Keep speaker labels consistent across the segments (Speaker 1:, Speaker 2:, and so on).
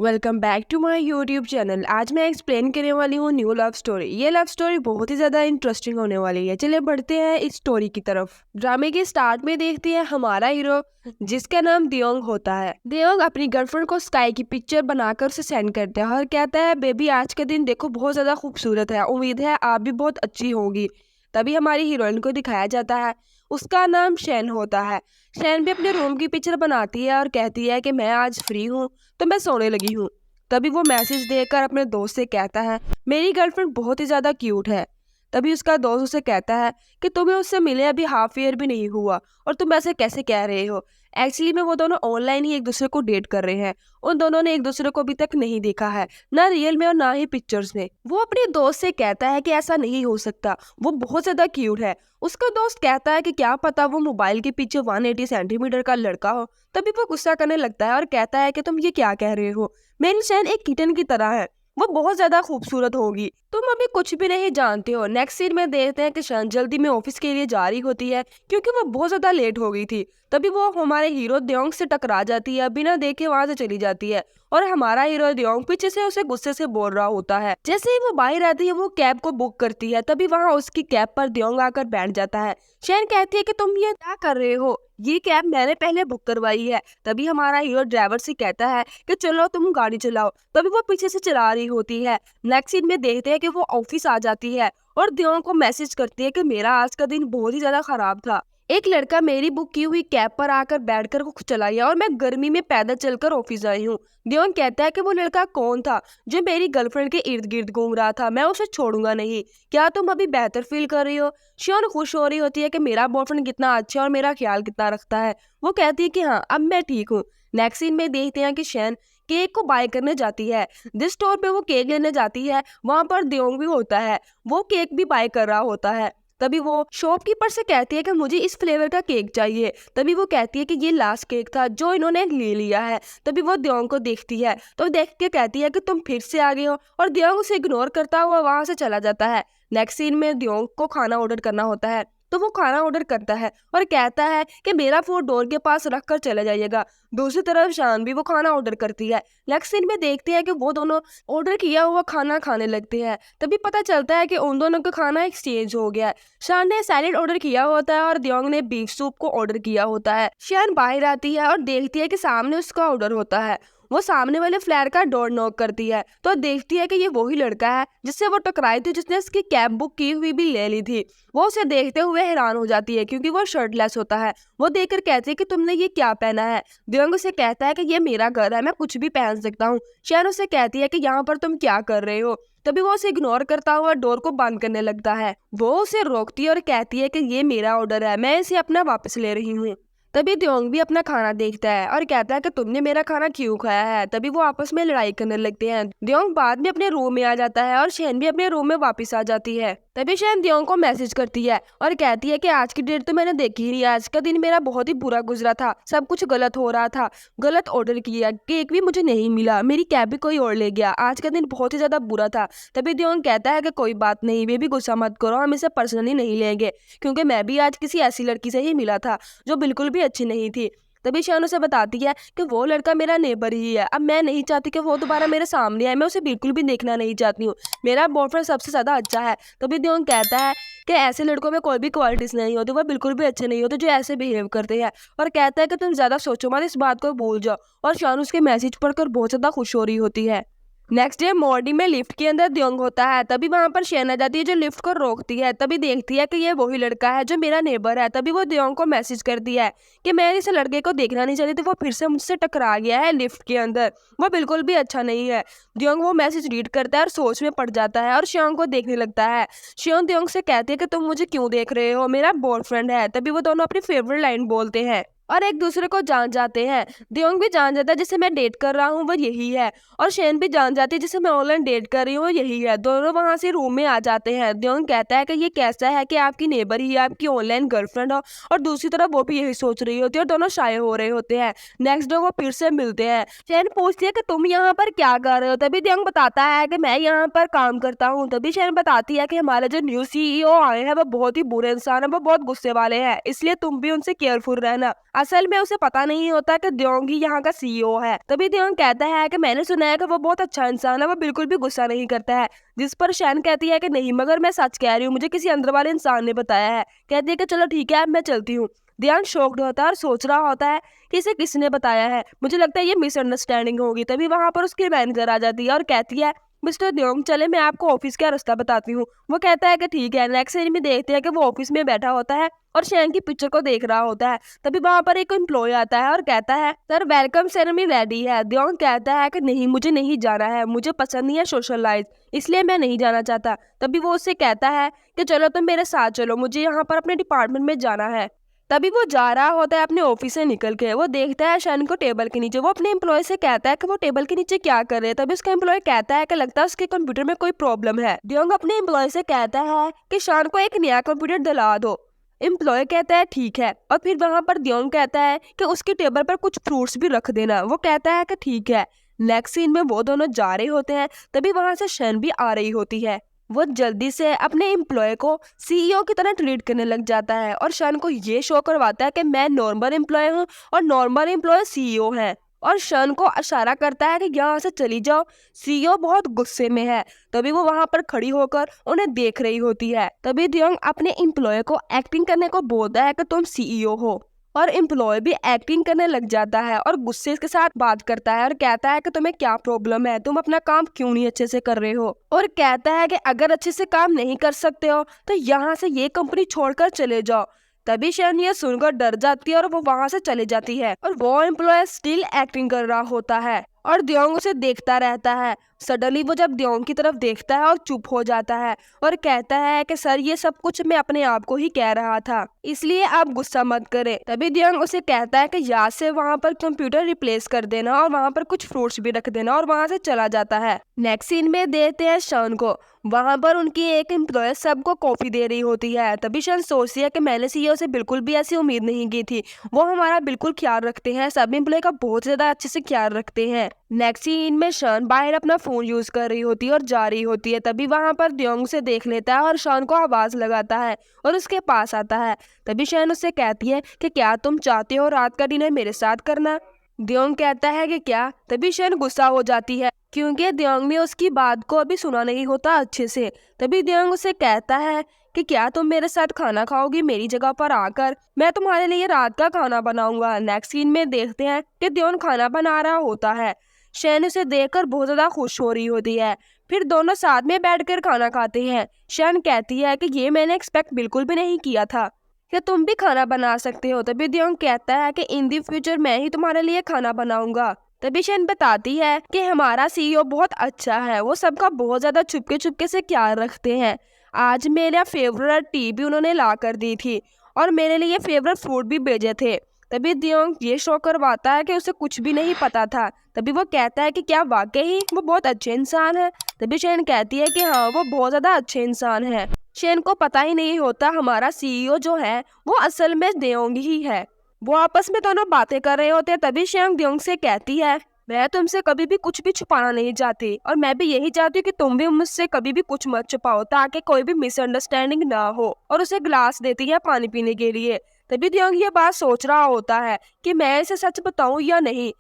Speaker 1: Welcome back to my YouTube channel. आज मैं explain करने वाली हूँ न्यू लव स्टोरी। ये लव स्टोरी बहुत ही ज्यादा इंटरेस्टिंग होने वाली है। चलिए बढ़ते हैं इस स्टोरी की तरफ। ड्रामे के स्टार्ट में देखते हैं हमारा हीरो जिसका नाम दियोंग होता है। दियोंग अपनी गर्लफ्रेंड को स्काई की पिक्चर बनाकर उसे सेंड करता है और कहता है बेबी आज का दिन देखो बहुत ज्यादा खूबसूरत है, उम्मीद है आप भी बहुत अच्छी होंगी। तभी हमारी हीरोइन को दिखाया जाता है, उसका नाम शैन होता है। शैन भी अपने रूम की पिक्चर बनाती है और कहती है कि मैं आज फ्री हूँ तो मैं सोने लगी हूँ। तभी वो मैसेज देकर अपने दोस्त से कहता है मेरी गर्लफ्रेंड बहुत ही ज्यादा क्यूट है। तभी उसका दोस्त उसे कहता है कि तुम्हें उससे मिले अभी हाफ ईयर भी नहीं हुआ और तुम ऐसे कैसे कह रहे हो। एक्चुअली में वो दोनों ऑनलाइन ही एक दूसरे को डेट कर रहे हैं। उन दोनों ने एक दूसरे को अभी तक नहीं देखा है, ना रियल में और ना ही पिक्चर्स में। वो अपने दोस्त से कहता है कि ऐसा नहीं हो सकता, वो बहुत ज्यादा क्यूट है। उसका दोस्त कहता है कि क्या पता वो मोबाइल के पीछे 180 सेंटीमीटर का लड़का हो। तभी वो गुस्सा करने लगता है और कहता है कि तुम ये क्या कह रहे हो, मेरी शैन एक किटन की तरह है, वो बहुत ज्यादा खूबसूरत होगी, तुम अभी कुछ भी नहीं जानते हो। नेक्स्ट सीन में देखते हैं कि शैन जल्दी में ऑफिस के लिए जा रही होती है क्योंकि वो बहुत ज्यादा लेट हो गई थी। तभी वो हमारे हीरो दियोंग से टकरा जाती है, बिना देखे वहां से चली जाती है और हमारा हीरो दियोंग पीछे से उसे गुस्से से बोल रहा होता है। जैसे ही वो बाहर आती है वो कैब को बुक करती है, तभी वहां उसकी कैब पर दियोंग आकर बैठ जाता है। शैन कहती है कि तुम ये क्या कर रहे हो, ये कैब मैंने पहले बुक करवाई है। तभी हमारा हीरो ड्राइवर से कहता है कि चलो तुम गाड़ी चलाओ। तभी वो पीछे से चला रही होती है। नेक्स्ट सीन में देखते हैं कि वो ऑफिस आ जाती है और दियोंग को मैसेज करती है कि मेरा आज का दिन बहुत ही ज्यादा खराब था। एक लड़का मेरी बुक की हुई कैब पर आकर बैठकर को चलाया और मैं गर्मी में पैदल चलकर ऑफिस आई हूँ। दियोंग कहता है कि वो लड़का कौन था जो मेरी गर्लफ्रेंड के इर्द गिर्द घूम रहा था, मैं उसे छोड़ूंगा नहीं। क्या तुम अभी बेहतर फील कर रही हो। शियोन खुश हो रही होती है कि मेरा बॉयफ्रेंड कितना अच्छा है और मेरा ख्याल कितना रखता है। वो कहती है कि हाँ अब मैं ठीक हूँ। नेक्स्ट सीन में देखते हैं कि शैन केक को बाय करने जाती है। जिस स्टोर पे वो केक लेने जाती है वहां पर दियोंग भी होता है, वो केक भी बाय कर रहा होता है। तभी वो शॉपकीपर से कहती है कि मुझे इस फ्लेवर का केक चाहिए। तभी वो कहती है कि ये लास्ट केक था जो इन्होंने ले लिया है। तभी वो दियोंग को देखती है तो देख के कहती है कि तुम फिर से आ गए हो और दियोंग उसे इग्नोर करता हुआ वहां से चला जाता है। नेक्स्ट सीन में दियोंग को खाना ऑर्डर करना होता है तो वो खाना ऑर्डर करता है और कहता है कि मेरा फोन डोर के पास रख कर चला जाइएगा। दूसरी तरफ शान भी वो खाना ऑर्डर करती है। नेक्स्ट सीन में देखते हैं कि वो दोनों ऑर्डर किया हुआ खाना खाने लगते हैं। तभी पता चलता है कि उन दोनों का खाना एक्सचेंज हो गया है। शान ने सैलेड ऑर्डर किया होता है और दियोंग ने बीफ सूप को ऑर्डर किया होता है। शान बाहर आती है और देखती है कि सामने उसका ऑर्डर होता है। वो सामने वाले फ्लैट का डोर नॉक करती है तो देखती है कि ये वही लड़का है जिससे वो टकराई थी, जिसने उसकी कैब बुक की हुई भी ले ली थी। वो उसे देखते हुए हैरान हो जाती है क्योंकि वो शर्टलेस होता है। वो देखकर कहती है कि तुमने ये क्या पहना है। दियोंग उसे कहता है कि ये मेरा घर है, मैं कुछ भी पहन सकता हूँ। शैन उसे कहती है कि यहाँ पर तुम क्या कर रहे हो। तभी वो उसे इग्नोर करता हुआ डोर को बंद करने लगता है। वो उसे रोकती है और कहती है कि ये मेरा ऑर्डर है, मैं इसे अपना वापस ले रही हूँ। तभी दियोंग भी अपना खाना देखता है और कहता है कि तुमने मेरा खाना क्यों खाया है। तभी वो आपस में लड़ाई करने लगते हैं। दियोंग बाद में अपने रूम में आ जाता है और शैन भी अपने रूम में वापस आ जाती है। तभी शैन दियोंग को मैसेज करती है और कहती है कि आज की डेट तो मैंने देखी ही नहीं, आज का दिन मेरा बहुत ही बुरा गुजरा था, सब कुछ गलत हो रहा था, गलत ऑर्डर किया, केक भी मुझे नहीं मिला, मेरी कैब भी कोई और ले गया, आज का दिन बहुत ही ज्यादा बुरा था। तभी दियोंग कहता है कि कोई बात नहीं, वे भी गुस्सा मत करो, हम इसे पर्सनली नहीं लेंगे क्योंकि मैं भी आज किसी ऐसी लड़की से ही मिला था जो बिल्कुल भी अच्छी नहीं थी। तभी शान उसे बताती है कि वो लड़का मेरा नेबर ही है, अब मैं नहीं चाहती कि वो दोबारा मेरे सामने आए, मैं उसे बिल्कुल भी देखना नहीं चाहती हूँ, मेरा बॉयफ्रेंड सबसे ज्यादा अच्छा है। तभी दियोंग कहता है कि ऐसे लड़कों में कोई भी क्वालिटीज नहीं होती, वो बिल्कुल भी अच्छे नहीं होते जो ऐसे बिहेव करते हैं, और कहता है कि तुम ज्यादा सोचो मत, इस बात को भूल जाओ। और शान उसके मैसेज पढ़कर बहुत ज्यादा खुश हो रही होती है। नेक्स्ट डे मॉर्निंग में लिफ्ट के अंदर दियोंग होता है। तभी वहां पर शैन आ जाती है जो लिफ्ट को रोकती है। तभी देखती है कि ये वही लड़का है जो मेरा नेबर है। तभी वो दियोंग को मैसेज करती है कि मैं इस लड़के को देखना नहीं चाहती थी, वो फिर से मुझसे टकरा गया है लिफ्ट के अंदर, वो बिल्कुल भी अच्छा नहीं है। दियोंग वो मैसेज रीड करता है और सोच में पड़ जाता है और शियोंग को देखने लगता है। शियोंग दियोंग से कहती है कि तुम मुझे क्यों देख रहे हो, मेरा बॉयफ्रेंड है। तभी वो दोनों अपनी फेवरेट लाइन बोलते हैं और एक दूसरे को जान जाते हैं। दियोंग भी जान जाता है जिसे मैं डेट कर रहा हूँ वो यही है, और शैन भी जान जाती है जिसे मैं ऑनलाइन डेट कर रही हूँ यही है। दोनों वहां से रूम में आ जाते हैं। दियोंग कहता है कि ये कैसा है कि आपकी नेबर ही आपकी ऑनलाइन गर्लफ्रेंड हो, और दूसरी तरफ वो भी यही सोच रही होती है और दोनों शाये हो रहे होते हैं। नेक्स्ट डे वो फिर से मिलते हैं। शैन पूछती है कि तुम यहाँ पर क्या कर रहे हो। तभी दियोंग बताता है कि मैं यहाँ पर काम करता हूँ। तभी शैन बताती है कि हमारे जो न्यू CEO आए हैं वो बहुत ही बुरे इंसान है, वो बहुत गुस्से वाले हैं, इसलिए तुम भी उनसे केयरफुल रहना। असल में उसे पता नहीं होता कि द्योंग ही यहाँ का सीईओ है। तभी द्योंग कहता है कि मैंने सुना है कि वो बहुत अच्छा इंसान है, वो बिल्कुल भी गुस्सा नहीं करता है। जिस पर शैन कहती है कि नहीं, मगर मैं सच कह रही हूँ, मुझे किसी अंदर वाले इंसान ने बताया है। कहती है कि चलो ठीक है, अब मैं चलती हूँ। ध्यान शॉक्ड होता है और सोच रहा होता है कि इसे किसने बताया है, मुझे लगता है ये मिसअंडरस्टैंडिंग होगी। तभी वहां पर उसकी मैनेजर आ जाती है और कहती है मिस्टर द्योंग, चले मैं आपको ऑफिस का रास्ता बताती हूँ। वो कहता है कि ठीक है। नेक्स्ट सीन में देखते हैं कि वो ऑफिस में बैठा होता है और शैन की पिक्चर को देख रहा होता है। तभी वहां पर एक एम्प्लॉय आता है और कहता है सर वेलकम सेरेमनी रेडी है। द्योंग कहता है कि नहीं, मुझे नहीं जाना है, मुझे पसंद नहीं है सोशल लाइफ, इसलिए मैं नहीं जाना चाहता। तभी वो उससे कहता है कि चलो तुम मेरे साथ चलो, मुझे यहाँ पर अपने डिपार्टमेंट में जाना है। तभी वो जा रहा होता है अपने ऑफिस से निकल के। वो देखता है शन को टेबल के नीचे। वो अपने एम्प्लॉय से कहता है कि वो टेबल के नीचे क्या कर रहे हैं। तभी उसका एम्प्लॉय कहता है कि लगता है उसके कंप्यूटर में कोई प्रॉब्लम है। द्योंग अपने एम्प्लॉय से कहता है कि शान को एक नया कंप्यूटर दिला दो। एम्प्लॉय कहता है ठीक है। और फिर वहां पर द्योंग कहता है कि उसकी टेबल पर कुछ फ्रूट्स भी रख देना। वो कहता है कि ठीक है। नेक्स्ट सीन में वो दोनों जा रहे होते हैं। तभी वहां से शन भी आ रही होती है। वो जल्दी से अपने एम्प्लॉय को सीईओ की तरह ट्रीट करने लग जाता है और शन को ये शो करवाता है कि मैं नॉर्मल एम्प्लॉय हूँ और नॉर्मल एम्प्लॉय सीईओ है। और शन को इशारा करता है कि यहाँ से चली जाओ, सीईओ बहुत गुस्से में है। तभी वो वहां पर खड़ी होकर उन्हें देख रही होती है। तभी द्योंग अपने एम्प्लॉय को एक्टिंग करने को बोलता है कि तुम सीईओ हो। और एम्प्लॉय भी एक्टिंग करने लग जाता है और गुस्से के साथ बात करता है और कहता है कि तुम्हें क्या प्रॉब्लम है, तुम अपना काम क्यों नहीं अच्छे से कर रहे हो। और कहता है कि अगर अच्छे से काम नहीं कर सकते हो तो यहाँ से ये कंपनी छोड़कर चले जाओ। तभी शन ये सुनकर डर जाती है और वो वहां से चले जाती है। और वो एम्प्लॉय स्टिल एक्टिंग कर रहा होता है और द्योंग उसे देखता रहता है। सडनली वो जब द्योंग की तरफ देखता है और चुप हो जाता है और कहता है कि सर ये सब कुछ मैं अपने आप को ही कह रहा था, इसलिए आप गुस्सा मत करें। तभी द्योंग उसे कहता है कि याद से वहां पर कंप्यूटर रिप्लेस कर देना और वहां पर कुछ फ्रूट्स भी रख देना, और वहां से चला जाता है। नेक्स्ट सीन में देते हैं शन को। वहां पर उनकी एक एम्प्लॉय सबको कॉफी दे रही होती है। तभी शन सोचती है कि मैंने सीईओ से बिल्कुल भी ऐसी उम्मीद नहीं की थी, वो हमारा बिल्कुल ख्याल रखते हैं, सब एम्प्लॉय का बहुत ज्यादा अच्छे से ख्याल रखते हैं। नेक्स्ट सीन में शन बाहर अपना फोन यूज कर रही होती है और जा रही होती है। तभी वहां पर द्योंग से देख लेता है और शन को आवाज लगाता है और उसके पास आता है। तभी शन उससे कहती है कि क्या तुम चाहते हो रात का डिनर मेरे साथ करना। द्योंग कहता है कि क्या। तभी शन गुस्सा हो जाती है क्योंकि द्योंग ने उसकी बात को अभी सुना नहीं होता अच्छे से। तभी द्योंग उसे कहता है कि क्या तुम मेरे साथ खाना खाओगी मेरी जगह पर आकर, मैं तुम्हारे लिए रात का खाना बनाऊंगा। नेक्स्ट सीन में देखते हैं कि द्योंग खाना बना रहा होता है। शैन उसे देखकर बहुत ज्यादा खुश हो रही होती है। फिर दोनों साथ में बैठकर खाना खाते हैं। शैन कहती है कि ये मैंने एक्सपेक्ट बिल्कुल भी नहीं किया था कि तुम भी खाना बना सकते हो। तभी द्योंग कहता है कि इन दी फ्यूचर मैं ही तुम्हारे लिए खाना बनाऊंगा। तभी शैन बताती है कि हमारा सीईओ बहुत अच्छा है, वो सबका बहुत ज्यादा चुपके चुपके से ख्याल रखते हैं। आज मेरा फेवरेट टी भी उन्होंने ला कर दी थी और मेरे लिए फेवरेट फ्रूट भी भेजे थे। तभी द्योंग ये शो करवाता है कि उसे कुछ भी नहीं पता था। तभी वो कहता है कि क्या वाकई वो बहुत अच्छे इंसान है। तभी शैन कहती है कि हाँ, वो बहुत ज्यादा अच्छे इंसान है। शैन को पता ही नहीं होता हमारा सीईओ जो है वो असल में द्योंग ही है। वो आपस में दोनों बातें कर रहे होते हैं। तभी शैन द्योंग से कहती है मैं तुमसे कभी भी कुछ भी छुपाना नहीं चाहती और मैं भी यही चाहती हूँ कि तुम भी मुझसे कभी भी कुछ मत छुपाओ ताकि कोई भी मिसअंडरस्टैंडिंग ना हो। और उसे ग्लास देती है पानी पीने के लिए। तभी द्योंग ये बात सोच रहा होता है कि मैं इसे सच बताऊं या नहीं।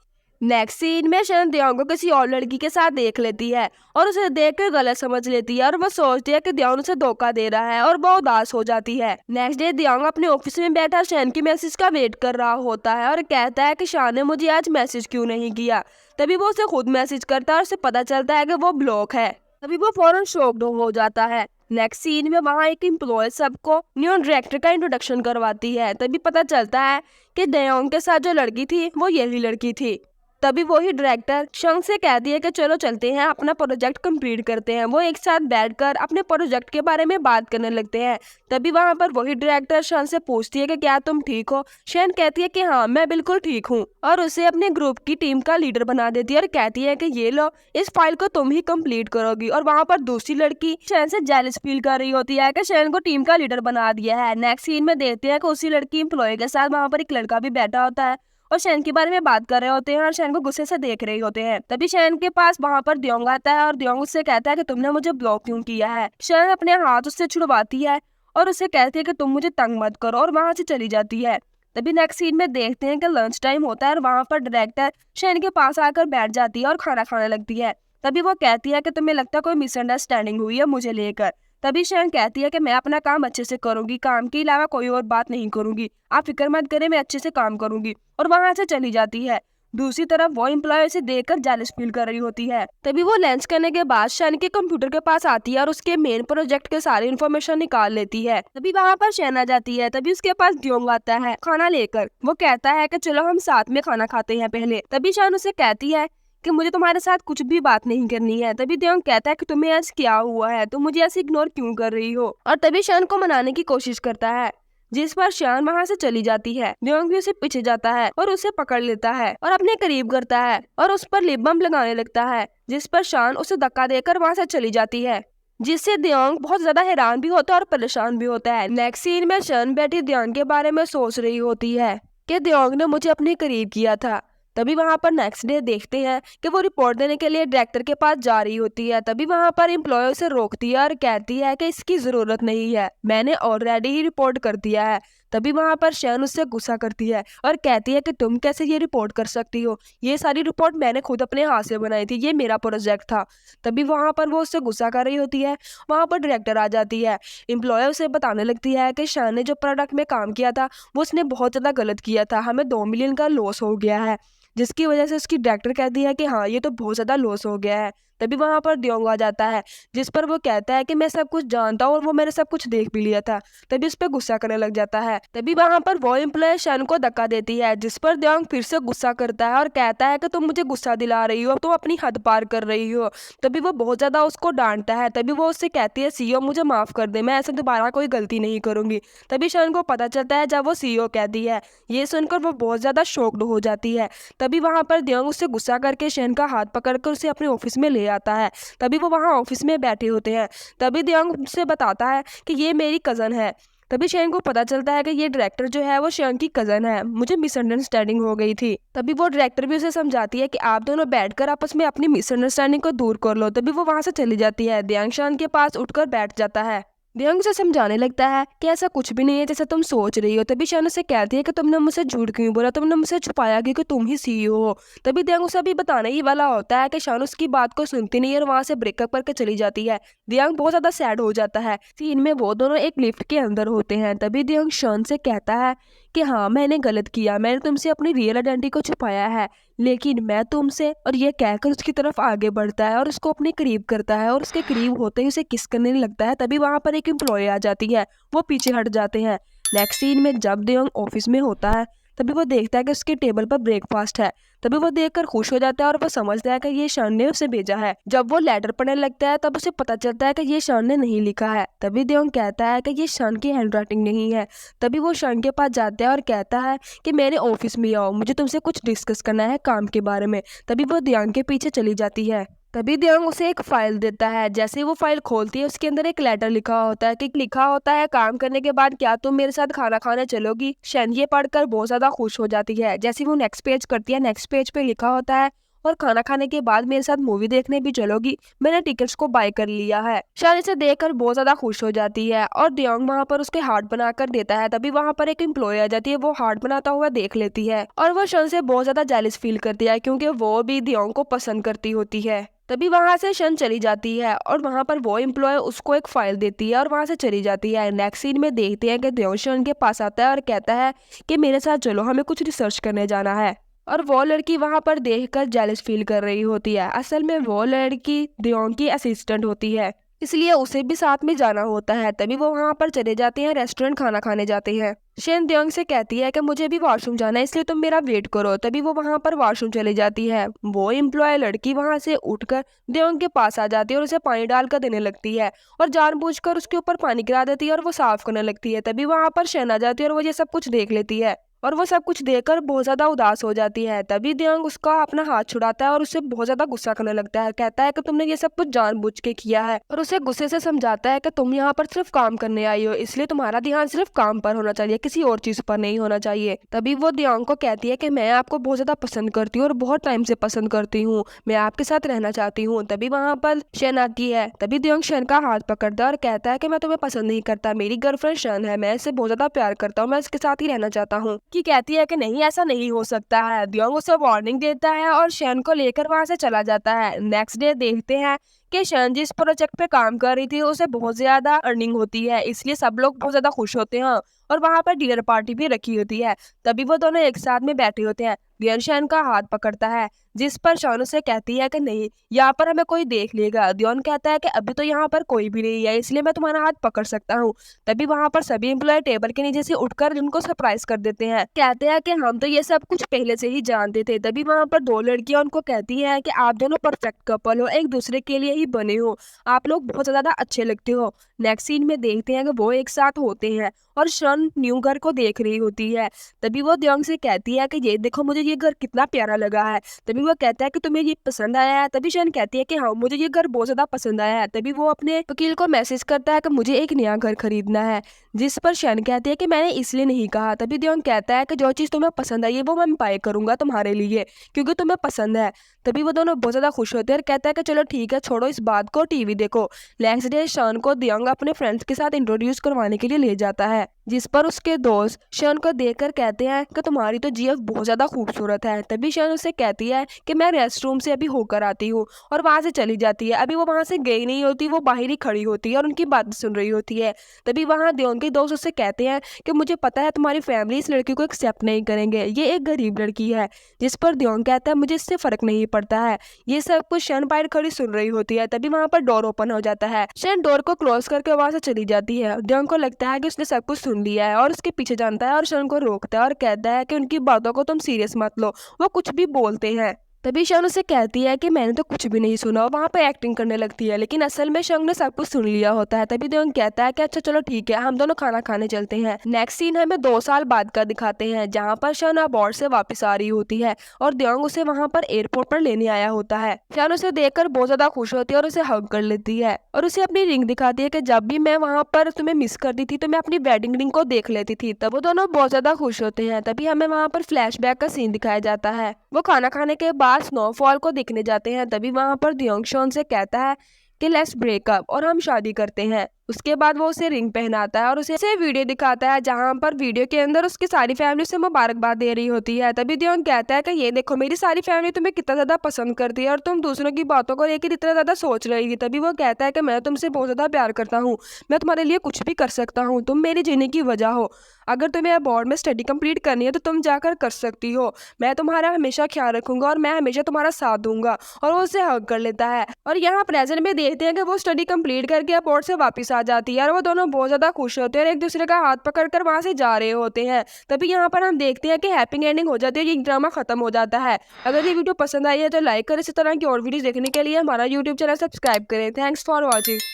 Speaker 1: नेक्स्ट सीन में शन द्योंग को किसी और लड़की के साथ देख लेती है और उसे देखकर गलत समझ लेती है और वो सोचती है कि द्योंग उसे धोखा दे रहा है और वो उदास हो जाती है। नेक्स्ट डे द्योंग अपने ऑफिस में बैठा शन की मैसेज का वेट कर रहा होता है और कहता है कि शान ने मुझे आज मैसेज क्यों नहीं किया। तभी वो उसे खुद मैसेज करता है और उसे पता चलता है कि वो ब्लॉक है। तभी वो फौरन शॉक्ड हो जाता है। नेक्स्ट सीन में वहाँ एक एम्प्लॉय सबको न्यू डायरेक्टर का इंट्रोडक्शन करवाती है। तभी पता चलता है कि द्योंग के साथ जो लड़की थी वो यही लड़की थी। तभी वही डायरेक्टर शंग से कहती है कि चलो चलते हैं अपना प्रोजेक्ट कंप्लीट करते हैं। वो एक साथ बैठकर अपने प्रोजेक्ट के बारे में बात करने लगते हैं। तभी वहां पर वही डायरेक्टर शन से पूछती है कि क्या तुम ठीक हो। शन कहती है कि हाँ मैं बिल्कुल ठीक हूँ और उसे अपने ग्रुप की टीम का लीडर बना देती है और कहती है कि ये लो इस फाइल को तुम ही कंप्लीट करोगी। और वहां पर दूसरी लड़की शन से जेलस फील कर रही होती है कि शन को टीम का लीडर बना दिया है। नेक्स्ट सीन में देखते हैं कि उसी लड़की एम्प्लॉय के साथ वहां पर एक लड़का भी बैठा होता है और शैन के बारे में बात कर रहे होते हैं और शैन को गुस्से से देख रहे होते हैं। तभी शैन के पास वहां पर द्योंग आता है और द्योंग उससे कहता है कि तुमने मुझे ब्लॉक क्यों किया है। शैन अपने हाथ उससे छुड़वाती है और उसे कहती है कि तुम मुझे तंग मत करो और वहां से चली जाती है। तभी नेक्स्ट सीन में देखते हैं कि लंच टाइम होता है और वहाँ पर डायरेक्टर शैन के पास आकर बैठ जाती है और खाना खाने लगती है। तभी वो कहती है कि तुम्हें लगता है कोई मिसअंडरस्टैंडिंग हुई है मुझे लेकर। तभी शैन कहती है कि मैं अपना काम अच्छे से करूंगी, काम के अलावा कोई और बात नहीं करूंगी, आप फिक्र मत करें, मैं अच्छे से काम करूंगी, और वहां से चली जाती है। दूसरी तरफ वो एम्प्लॉय से देखकर जेलस फील कर रही होती है। तभी वो लंच करने के बाद शैन के कंप्यूटर के पास आती है और उसके मेन प्रोजेक्ट के सारी इन्फॉर्मेशन निकाल लेती है। तभी वहाँ पर शैन आ जाती है। तभी उसके पास ड्योंग आता है खाना लेकर। वो कहता है कि चलो हम साथ में खाना खाते हैं पहले। तभी शैन उसे कहती है कि मुझे तुम्हारे साथ कुछ भी बात नहीं करनी है। तभी ड्योंग कहता है कि तुम्हें आज क्या हुआ है, तुम मुझे ऐसे इग्नोर क्यों कर रही हो, और तभी शैन को मनाने की कोशिश करता है, जिस पर शान वहाँ से चली जाती है। ड्योंग भी उसे पीछे जाता है और उसे पकड़ लेता है और अपने करीब करता है और उस पर लिप बाम लगाने लगता है, जिस पर शान उसे धक्का देकर वहाँ से चली जाती है, जिससे ड्योंग बहुत ज्यादा हैरान भी होता है और परेशान भी होता है। नेक्स्ट सीन में शान बैठी ड्योंग के बारे में सोच रही होती है कि ड्योंग ने मुझे अपने करीब किया था। तभी वहां पर नेक्स्ट डे देखते हैं कि वो रिपोर्ट देने के लिए डायरेक्टर के पास जा रही होती है। तभी वहां पर एम्प्लॉय उसे रोकती है और कहती है कि इसकी जरूरत नहीं है, मैंने ऑलरेडी ही रिपोर्ट कर दिया है। तभी वहां पर शैन उससे गुस्सा करती है और कहती है कि तुम कैसे ये रिपोर्ट कर सकती हो, ये सारी रिपोर्ट मैंने खुद अपने हाथ से बनाई थी, ये मेरा प्रोजेक्ट था। तभी वहां पर वो उससे गुस्सा कर रही होती है। वहां पर डायरेक्टर आ जाती है। एम्प्लॉय उसे बताने लगती है कि शैन ने जो प्रोडक्ट में काम किया था वो उसने बहुत ज्यादा गलत किया था, हमें 2 मिलियन का लॉस हो गया है, जिसकी वजह से उसकी डायरेक्टर कहती है कि हाँ ये तो बहुत ज्यादा लॉस हो गया है। तभी वहां पर ड्योंग आ जाता है, जिस पर वो कहता है कि मैं सब कुछ जानता हूँ और वो मैंने सब कुछ देख भी लिया था। तभी उस पर गुस्सा करने लग जाता है। तभी वहां पर वो एम्प्लॉय शैन को धक्का देती है, जिस पर ड्योंग फिर से गुस्सा करता है और कहता है कि तुम मुझे गुस्सा दिला रही हो, तुम अपनी हद पार कर रही हो। तभी वो बहुत ज्यादा उसको डांटता है। तभी वो उससे कहती है सीईओ मुझे माफ कर दे, मैं ऐसे दोबारा कोई गलती नहीं करूंगी। तभी शैन को पता चलता है जब वो सीईओ कहती है। ये सुनकर वो बहुत ज्यादा शॉक्ड हो जाती है। तभी वहां पर ड्योंग उससे गुस्सा करके शैन का हाथ पकड़कर उसे अपने ऑफिस में ले आता है। तभी वो वहां ऑफिस में बैठे होते हैं। तभी ड्योंग उसे बताता है कि ये मेरी कजन है। तभी शैन को पता चलता है कि ये डायरेक्टर जो है वो शैन की कजन है, मुझे मिसअंडरस्टैंडिंग हो गई थी। तभी वो डायरेक्टर भी उसे समझाती है कि आप दोनों बैठकर आपस में अपनी मिसअंडरस्टैंडिंग को दूर कर लो। तभी वो वहां से चली जाती है। ड्योंग शैन के पास उठकर बैठ जाता है। ड्योंग से समझाने लगता है कि ऐसा कुछ भी नहीं है जैसा तुम सोच रही हो। तभी शैन उसे कहती है कि तुमने मुझसे झूठ क्यों बोला, तुमने मुझसे छुपाया क्योंकि तुम ही सीईओ हो। तभी ड्योंग उसे अभी बताने ही वाला होता है कि शैन उसकी बात को सुनती नहीं है और वहां से ब्रेकअप करके चली जाती है। ड्योंग बहुत ज्यादा सैड हो जाता है। सीन में वो दोनों एक लिफ्ट के अंदर होते हैं। तभी ड्योंग शैन से कहता है कि हाँ मैंने गलत किया, मैंने तुमसे अपनी रियल आइडेंटिटी को छुपाया है, लेकिन मैं तुमसे, और ये कहकर उसकी तरफ आगे बढ़ता है और उसको अपने करीब करता है और उसके करीब होते ही उसे किस करने लगता है। तभी वहां पर एक एम्प्लॉय आ जाती है, वो पीछे हट जाते हैं। नेक्स्ट सीन में जब ड्योंग ऑफिस में होता है तभी वो देखता है कि उसके टेबल पर ब्रेकफास्ट है। तभी वो देखकर खुश हो जाता है और वो समझता है कि ये शैन ने उसे भेजा है। जब वो लेटर पढ़ने लगता है तब उसे पता चलता है कि ये शैन ने नहीं लिखा है। तभी ड्योंग कहता है कि ये शैन की हैंडराइटिंग नहीं है। तभी वो शैन के पास जाता है और कहता है कि मेरे ऑफिस में आओ, मुझे तुमसे कुछ डिस्कस करना है काम के बारे में। तभी वो ड्योंग के पीछे चली जाती है। तभी ड्योंग उसे एक फाइल देता है। जैसे ही वो फाइल खोलती है उसके अंदर एक लेटर लिखा होता है कि लिखा होता है काम करने के बाद क्या तुम मेरे साथ खाना खाने चलोगी। शैन ये पढ़कर बहुत ज्यादा खुश हो जाती है। जैसे ही वो नेक्स्ट पेज करती है, नेक्स्ट पेज पे लिखा होता है और खाना खाने के बाद मेरे साथ मूवी देखने भी चलोगी, मैंने टिकट्स को बाय कर लिया है। शैन इसे देखकर बहुत ज्यादा खुश हो जाती है और ड्योंग वहां पर उसके हार्ट बनाकर देता है। तभी वहां पर एक एम्प्लॉय आ जाती है, वो हार्ट बनाता हुआ देख लेती है और वो शैन से बहुत ज्यादा जेलस फील करती है क्योंकि वो भी ड्योंग को पसंद करती होती है। तभी वहां से शैन चली जाती है और वहां पर वो एम्प्लॉय उसको एक फाइल देती है और वहां से चली जाती है। नेक्स्ट सीन में देखते हैं कि ड्योंग शैन के पास आता है और कहता है कि मेरे साथ चलो, हमें कुछ रिसर्च करने जाना है। और वो लड़की वहां पर देखकर जेलस फील कर रही होती है। असल में वो लड़की ड्योंग की असिस्टेंट होती है, इसलिए उसे भी साथ में जाना होता है। तभी वो वहां पर चले जाते हैं, रेस्टोरेंट खाना खाने जाते हैं। शैन ड्योंग से कहती है कि मुझे भी वॉशरूम जाना है, इसलिए तुम मेरा वेट करो। तभी वो वहां पर वॉशरूम चली जाती है। वो एम्प्लॉय लड़की वहां से उठकर ड्योंग के पास आ जाती है और उसे पानी डालकर देने लगती है और जानबूझकर उसके ऊपर पानी गिरा देती है और वो साफ करने लगती है। तभी वहां पर शैन आ जाती है और वो ये सब कुछ देख लेती है और वो सब कुछ देखकर बहुत ज्यादा उदास हो जाती है। तभी ड्योंग उसका अपना हाथ छुड़ाता है और उससे बहुत ज्यादा गुस्सा करने लगता है। कहता है कि तुमने ये सब कुछ जानबूझ के किया है और उसे गुस्से से समझाता है कि तुम यहाँ पर सिर्फ काम करने आई हो, इसलिए तुम्हारा ध्यान सिर्फ काम पर होना चाहिए, किसी और चीज पर नहीं होना चाहिए। तभी वो ड्योंग को कहती है कि मैं आपको बहुत ज्यादा पसंद करती हूँ और बहुत टाइम से पसंद करती हूँ, मैं आपके साथ रहना चाहती हूँ। तभी वहां पर शैन आती है। तभी ड्योंग शैन का हाथ पकड़ता है और कहता है कि मैं तुम्हें पसंद नहीं करता, मेरी गर्लफ्रेंड शैन है, मैं इससे बहुत ज्यादा प्यार करता हूँ, मैं इसके साथ ही रहना चाहता हूँ। कि कहती है कि नहीं ऐसा नहीं हो सकता है। दियोंग उसे वार्निंग देता है और शन को लेकर वहां से चला जाता है। नेक्स्ट डे देखते हैं कि शन जिस प्रोजेक्ट पे काम कर रही थी उसे बहुत ज्यादा अर्निंग होती है, इसलिए सब लोग बहुत ज्यादा खुश होते हैं और वहां पर डिनर पार्टी भी रखी होती है। तभी वो दोनों एक साथ में बैठे होते हैं। दियन शन का हाथ पकड़ता है, जिस पर शन उसे कहती है कि नहीं यहाँ पर हमें कोई देख लेगा। दियोन कहता है कि अभी तो यहाँ पर कोई भी नहीं है, इसलिए मैं तुम्हारा हाथ पकड़ सकता हूँ। तभी वहां पर सभी एम्प्लॉय टेबल के नीचे से उठकर उनको सरप्राइज कर देते हैं, कहते हैं कि हम तो ये सब कुछ पहले से ही जानते थे। तभी वहां पर दो लड़कियां उनको कहती है कि आप दोनों परफेक्ट कपल हो, एक दूसरे के लिए ही बने हो, आप लोग बहुत ज्यादा अच्छे लगते हो। नेक्स्ट सीन में देखते हैं कि वो एक साथ होते हैं और शन न्यू घर को देख रही होती है। तभी वो दियोंग से कहती है कि ये देखो मुझे ये घर कितना प्यारा लगा है। तभी वो कहता है कि तुम्हें ये पसंद आया है। तभी शन कहती है कि हाँ मुझे ये घर बहुत ज्यादा पसंद आया है। तभी वो अपने वकील को मैसेज करता है कि मुझे एक नया घर खरीदना है, जिस पर शन कहती है कि मैंने इसलिए नहीं कहा। तभी दियोंग कहता है कि जो चीज तुम्हें पसंद आई है वो मैं बाय करूंगा तुम्हारे लिए, क्योंकि तुम्हें पसंद है। तभी वो दोनों बहुत ज्यादा खुश होते हैं और कहता है कि चलो ठीक है छोड़ो इस बात को, टीवी देखो। नेक्स्ट डे शन को दियोंग अपने फ्रेंड्स के साथ इंट्रोड्यूस करवाने के लिए ले जाता है, जिस पर उसके दोस्त शन को देखकर कहते हैं कि तुम्हारी तो जीएफ बहुत ज्यादा खूबसूरत है। तभी शन उसे कहती है कि मैं रेस्ट रूम से अभी होकर आती हूँ, और वहां से चली जाती है। अभी वो वहां से गई नहीं होती, वो बाहर ही खड़ी होती है और उनकी बात सुन रही होती है। तभी वहां दियोंग के दोस्त उससे कहते हैं कि मुझे पता है तुम्हारी फैमिली इस लड़की को एक्सेप्ट नहीं करेंगे, ये एक गरीब लड़की है। जिस पर दियोंग कहता है मुझे इससे फर्क नहीं पड़ता है। ये सब कुछ शन बाहर खड़ी सुन रही होती है। तभी वहां पर डोर ओपन हो जाता है, शन डोर को क्लोज करके वहां से चली जाती है। दियोंग को लगता है कि उसने सब कुछ सुन लिया है और उसके पीछे जानता है और शन को रोकता है और कहता है कि उनकी बातों को तुम सीरियस मत लो, वो कुछ भी बोलते हैं। तभी शन उसे कहती है कि मैंने तो कुछ भी नहीं सुना, और वहां पर एक्टिंग करने लगती है, लेकिन असल में शन ने सब कुछ सुन लिया होता है। तभी दियोंग कहता है कि अच्छा चलो ठीक है हम दोनों खाना खाने चलते हैं। नेक्स्ट सीन हमें 2 साल बाद का दिखाते हैं, जहाँ पर शन अबॉर्ड से वापस आ रही होती है और दियोंग उसे वहां पर एयरपोर्ट पर लेने आया होता है। शन उसे देखकर बहुत ज्यादा खुश होती है और उसे हग कर लेती है और उसे अपनी रिंग दिखाती है कि जब भी मैं वहां पर तुम्हें मिस करती थी तो मैं अपनी वेडिंग रिंग को देख लेती थी। तब वो दोनों बहुत ज्यादा खुश होते हैं। तभी हमें वहां पर फ्लैशबैक का सीन दिखाया जाता है, वो खाना खाने के बाद स्नोफॉल को देखने जाते हैं। तभी वहां पर दियोंग शॉन से कहता है कि लेट्स ब्रेकअप और हम शादी करते हैं। उसके बाद वो उसे रिंग पहनाता है और उसे वीडियो दिखाता है, जहां पर वीडियो के अंदर उसकी सारी फैमिली उसे मुबारकबाद दे रही होती है। तभी दियोंग कहता है कि ये देखो मेरी सारी फैमिली तुम्हें कितना ज्यादा पसंद करती है और तुम दूसरों की बातों को लेकर इतना ज्यादा सोच रही थी। तभी वो कहता है कि मैं तुमसे बहुत ज्यादा प्यार करता हूँ, मैं तुम्हारे लिए कुछ भी कर सकता हूँ, तुम मेरे जीने की वजह हो। अगर तुम्हें अबॉर्ड में स्टडी कंप्लीट करनी है तो तुम जाकर कर सकती हो, मैं तुम्हारा हमेशा ख्याल रखूंगा और मैं हमेशा तुम्हारा साथ दूंगा। और वो उसे हग कर लेता है और यहाँ प्रेजेंट में देखते हैं कि वो स्टडी कंप्लीट करके अबॉर्ड से वापस आ जाती है और वो दोनों बहुत ज्यादा खुश होते हैं और एक दूसरे का हाथ पकड़कर वहां से जा रहे होते हैं। तभी यहाँ पर हम देखते हैं कि हैप्पी एंडिंग हो जाती है, ये ड्रामा खत्म हो जाता है। अगर ये वीडियो पसंद आई है तो लाइक करें, इस तरह की और वीडियो देखने के लिए हमारा यूट्यूब चैनल सब्सक्राइब करें। Thanks for watching.